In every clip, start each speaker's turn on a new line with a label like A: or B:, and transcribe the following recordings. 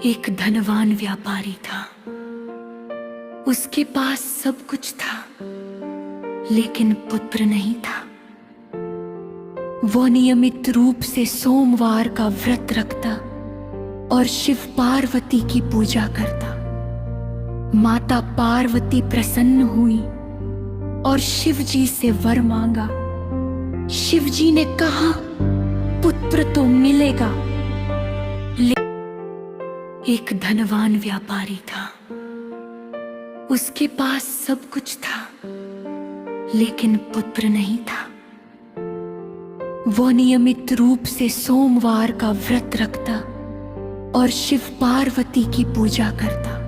A: एक धनवान व्यापारी था। उसके पास सब कुछ था, लेकिन पुत्र नहीं था। वो नियमित रूप से सोमवार का व्रत रखता और शिव पार्वती की पूजा करता। माता पार्वती प्रसन्न हुई और शिव जी से वर मांगा। शिव जी ने कहा, पुत्र तो मिलेगा। एक धनवान व्यापारी था। उसके पास सब कुछ था, लेकिन पुत्र नहीं था। वो नियमित रूप से सोमवार का व्रत रखता और शिव पार्वती की पूजा करता।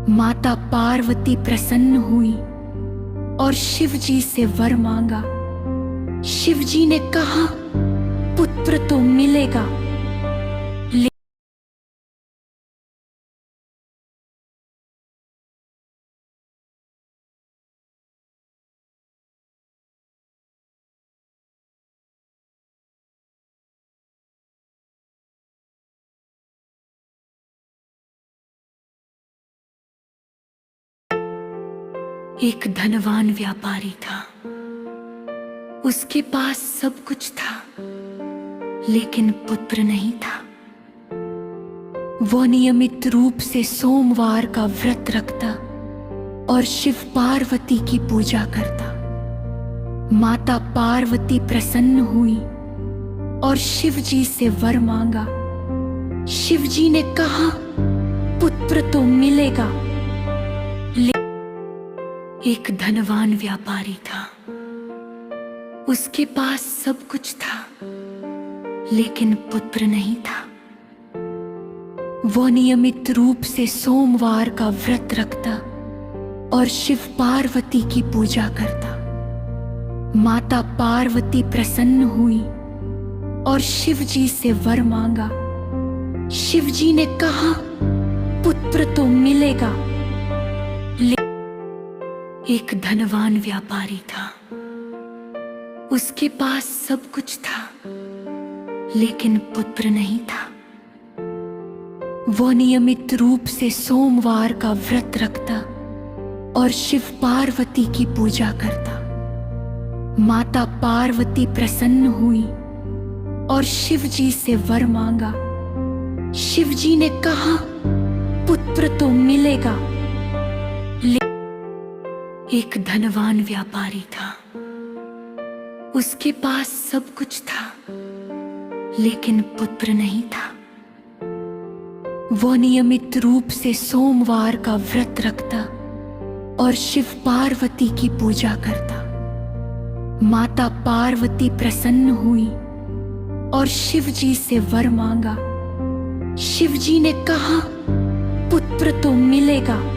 A: माता पार्वती प्रसन्न हुई और शिव जी से वर मांगा। शिव जी ने कहा, पुत्र तो मिलेगा। एक धनवान व्यापारी था। उसके पास सब कुछ था, लेकिन पुत्र नहीं था। वो नियमित रूप से सोमवार का व्रत रखता और शिव पार्वती की पूजा करता। माता पार्वती प्रसन्न हुई और शिव जी से वर मांगा। शिव जी ने कहा, पुत्र तो मिलेगा। एक धनवान व्यापारी था। उसके पास सब कुछ था, लेकिन पुत्र नहीं था। वो नियमित रूप से सोमवार का व्रत रखता और शिव पार्वती की पूजा करता। माता पार्वती प्रसन्न हुई और शिव जी से वर मांगा। शिव जी ने कहा, पुत्र तो मिलेगा। एक धनवान व्यापारी था। उसके पास सब कुछ था, लेकिन पुत्र नहीं था। वो नियमित रूप से सोमवार का व्रत रखता और शिव पार्वती की पूजा करता। माता पार्वती प्रसन्न हुई और शिव जी से वर मांगा। शिव जी ने कहा, पुत्र तो मिलेगा। एक धनवान व्यापारी था। उसके पास सब कुछ था, लेकिन पुत्र नहीं था। वो नियमित रूप से सोमवार का व्रत रखता और शिव पार्वती की पूजा करता। माता पार्वती प्रसन्न हुई और शिव जी से वर मांगा। शिव जी ने कहा, पुत्र तो मिलेगा।